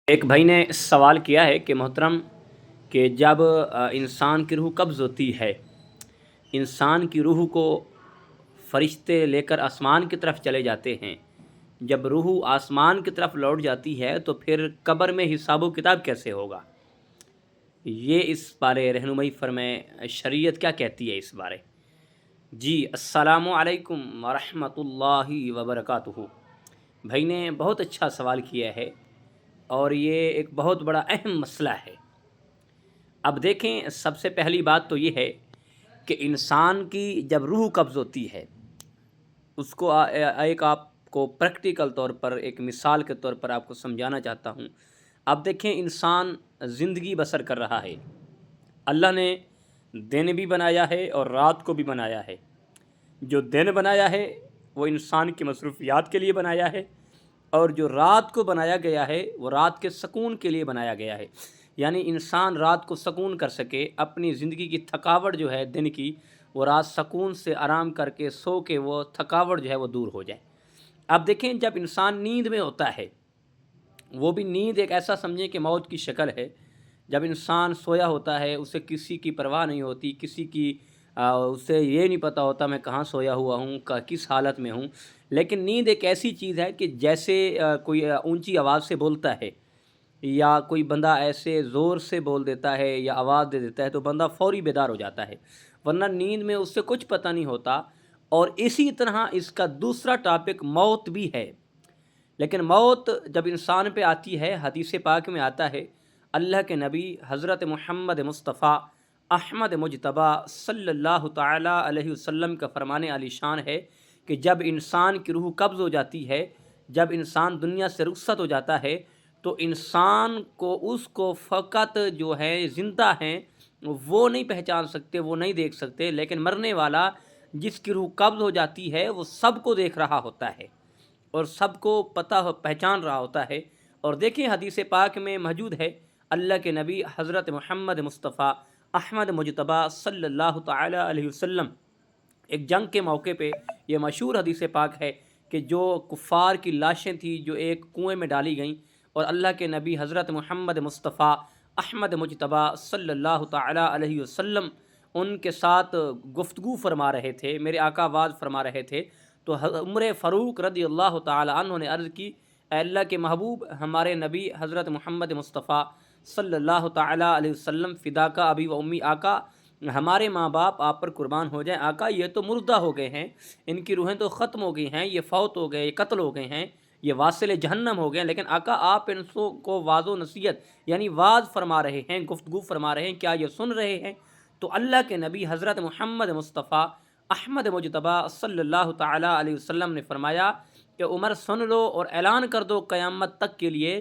एक भाई ने सवाल किया है कि मोहतरम कि जब इंसान की रूह कब्ज़ होती है, इंसान की रूह को फरिश्ते लेकर आसमान की तरफ चले जाते हैं। जब रूह आसमान की तरफ लौट जाती है तो फिर कब्र में हिसाब किताब कैसे होगा? ये इस बारे रहनुमाई फ़रमाएँ, शरीयत क्या कहती है इस बारे? जी, अस्सलामु अलैकुम व रहमतुल्लाहि व बरकातुहू। भाई ने बहुत अच्छा सवाल किया है और ये एक बहुत बड़ा अहम मसला है। अब देखें, सबसे पहली बात तो ये है कि इंसान की जब रूह कब्ज़ होती है, उसको एक आपको प्रैक्टिकल तौर पर, एक मिसाल के तौर पर आपको समझाना चाहता हूँ। अब देखें, इंसान ज़िंदगी बसर कर रहा है। अल्लाह ने दिन भी बनाया है और रात को भी बनाया है। जो दिन बनाया है वो इंसान की मसरूफ़ियात के लिए बनाया है, और जो रात को बनाया गया है वो रात के सकून के लिए बनाया गया है। यानी इंसान रात को सकून कर सके, अपनी ज़िंदगी की थकावट जो है दिन की, वो रात सकून से आराम करके सो के वो थकावट जो है वो दूर हो जाए। अब देखें, जब इंसान नींद में होता है, वो भी नींद एक ऐसा समझें कि मौत की शक्ल है। जब इंसान सोया होता है, उसे किसी की परवाह नहीं होती, किसी की उसे ये नहीं पता होता मैं कहाँ सोया हुआ हूँ, किस हालत में हूँ। लेकिन नींद एक ऐसी चीज़ है कि जैसे कोई ऊंची आवाज़ से बोलता है, या कोई बंदा ऐसे ज़ोर से बोल देता है या आवाज़ दे देता है, तो बंदा फ़ौरी बेदार हो जाता है, वरना नींद में उससे कुछ पता नहीं होता। और इसी तरह इसका दूसरा टॉपिक मौत भी है। लेकिन मौत जब इंसान पे आती है, हदीस पाक में आता है, अल्लाह के नबी हज़रत मुहम्मद मुस्तफ़ा अहमद मुजतबा सल्लल्लाहु ताला अलैहि वसल्लम का फरमाने आली शान है कि जब इंसान की रूह कब्ज़ हो जाती है, जब इंसान दुनिया से रुखसत हो जाता है, तो इंसान को उसको फ़कत जो है ज़िंदा हैं वो नहीं पहचान सकते, वो नहीं देख सकते, लेकिन मरने वाला जिसकी रूह कब्ज़ हो जाती है वो सबको देख रहा होता है और सबको पता हो, पहचान रहा होता है। और देखिए, हदीस पाक में मौजूद है, अल्लाह के नबी हज़रत मुहम्मद मुस्तफ़ा अहमद मुजतबा सल्लल्लाहु ताला अलैहि वसल्लम एक जंग के मौके पे, ये मशहूर हदीस पाक है कि जो कुफ़ार की लाशें थी जो एक कुएं में डाली गईं, और अल्लाह के नबी हज़रत मुहम्मद मुस्तफ़ा अहमद मुजतबा सल्लल्लाहु ताला अलैहि वसल्लम उनके साथ गुफ्तगू फरमा रहे थे, मेरे आका आवाज़ फरमा रहे थे। तो उमर फ़ारूक रदी अल्लाह ताला अन्हु ने अर्ज़ की, "ऐ अल्लाह के महबूब, हमारे नबी हज़रत मुहम्मद मुस्तफ़ा सल्लल्लाहु ताला अलैहि वसल्लम, फ़िदा का अबी व उम्मी, आका हमारे माँ बाप आप पर कुर्बान हो जाएं। आका, ये तो मुर्दा हो गए हैं, इनकी रूहें तो ख़त्म हो गई हैं, ये फ़ौत हो गए, ये कत्ल हो गए हैं, ये वासिल जहन्नम हो गए हैं। लेकिन आका, आप इनको को वाज़ो नसीहत यानी वाज़ फरमा रहे हैं, गुफ्तगू फरमा रहे हैं, क्या ये सुन रहे हैं?" तो अल्लाह के नबी हज़रत मुहम्मद मुस्तफ़ा अहमद मुजतबा सल्लल्लाहु ताला अलैहि वसल्लम ने फरमाया कि उमर, सुन लो और ऐलान कर दो क़यामत तक के लिए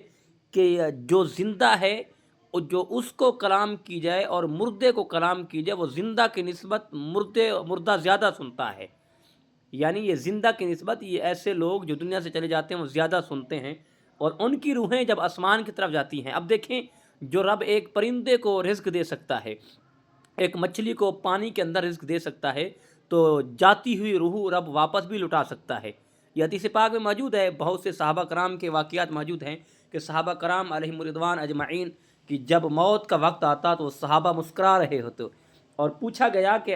कि जो ज़िंदा है, जो उसको कलाम की जाए और मुर्दे को कलाम की जाए, वो ज़िंदा की निस्बत मुर्दा ज़्यादा सुनता है। यानी ये ज़िंदा की निस्बत ये ऐसे लोग जो दुनिया से चले जाते हैं वो ज़्यादा सुनते हैं, और उनकी रूहें जब आसमान की तरफ जाती हैं। अब देखें, जो रब एक परिंदे को रिज़्क दे सकता है, एक मछली को पानी के अंदर रिज़्क दे सकता है, तो जाती हुई रूह रब वापस भी लुटा सकता है। ये हदीस पाक में मौजूद है, बहुत से सहाबा कराम के वाक़ियात मौजूद हैं कि सहाबा कराम अलैहिम रिदवान अजमईन कि जब मौत का वक्त आता तो सहाबा मुस्करा रहे होते, और पूछा गया कि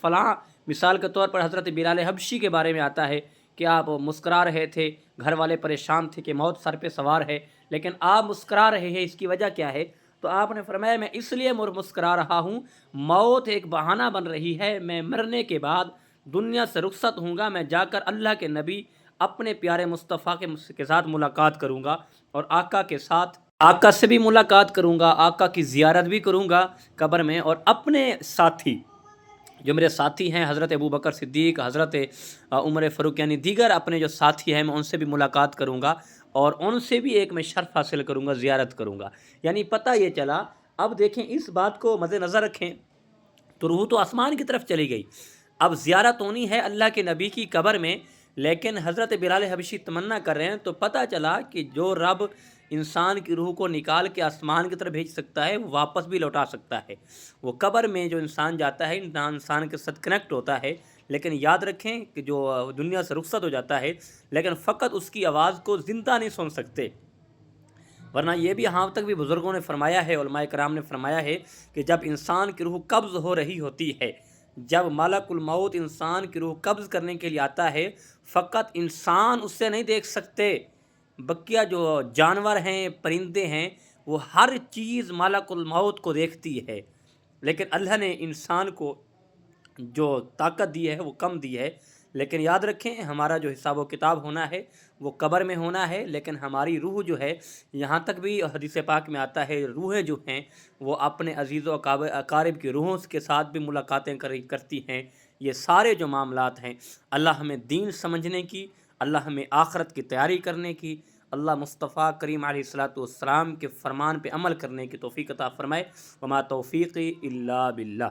फ़लाँ, मिसाल के तौर पर हज़रत बिलाल हबशी के बारे में आता है कि आप मुस्करा रहे थे, घर वाले परेशान थे कि मौत सर पे सवार है, लेकिन आप मुस्करा रहे हैं, इसकी वजह क्या है? तो आपने फरमाया, मैं इसलिए मुस्करा रहा हूँ, मौत एक बहाना बन रही है, मैं मरने के बाद दुनिया से रुखसत हूँगा, मैं जाकर अल्लाह के नबी अपने प्यारे मुस्तफ़ा के साथ मुलाकात करूँगा, और आका के साथ, आका से भी मुलाकात करूँगा, आका की ज़ियारत भी करूँगा कब्र में, और अपने साथी जो मेरे साथी हैं हज़रत अबू बकर सिद्दीक़, हज़रत उमर फ़ारूक, यानी दीगर अपने जो साथी हैं, मैं उनसे भी मुलाकात करूँगा और उनसे भी एक मैं शर्फ़ हासिल करूँगा, ज़ियारत करूँगा। यानी पता ये चला। अब देखें, इस बात को मद्देनज़र रखें, तो रूह तो आसमान की तरफ चली गई, अब ज़ियारत होनी है अल्लाह के नबी की कब्र में। लेकिन हज़रत बिलाल हबशी तमन्ना कर रहे हैं, तो पता चला कि जो रब इंसान की रूह को निकाल के आसमान की तरफ भेज सकता है, वो वापस भी लौटा सकता है। वो कब्र में जो इंसान जाता है, इंसान के साथ कनेक्ट होता है, लेकिन याद रखें कि जो दुनिया से रुखसत हो जाता है, लेकिन फ़कत उसकी आवाज़ को ज़िंदा नहीं सुन सकते। ورنہ یہ بھی یہاں تک بھی بزرگوں نے فرمایا ہے، علماء کرام نے فرمایا ہے کہ جب انسان کی روح قبض ہو رہی ہوتی ہے، جب ملک الموت انسان کی روح قبض کرنے کے لیے آتا ہے، فقط انسان اس سے نہیں دیکھ سکتے، بقیہ جو جانور ہیں، پرندے ہیں، وہ ہر چیز ملک الموت کو دیکھتی ہے، لیکن اللہ نے انسان کو جو طاقت دی ہے وہ کم دی ہے۔ لیکن یاد رکھیں، ہمارا جو حساب و کتاب ہونا ہے وہ قبر میں ہونا ہے، لیکن ہماری روح جو ہے، یہاں تک بھی حدیث پاک میں آتا ہے، روحیں جو ہیں وہ اپنے عزیز و اقارب کی روحوں کے ساتھ بھی ملاقاتیں کرتی ہیں۔ یہ سارے جو معاملات ہیں، اللہ ہمیں دین سمجھنے کی، اللہ ہمیں آخرت کی تیاری کرنے کی، اللہ مصطفیٰ کریم علیہ الصلوۃ والسلام کے فرمان پہ عمل کرنے کی توفیق عطا فرمائے۔ وما توفیقی الا باللہ۔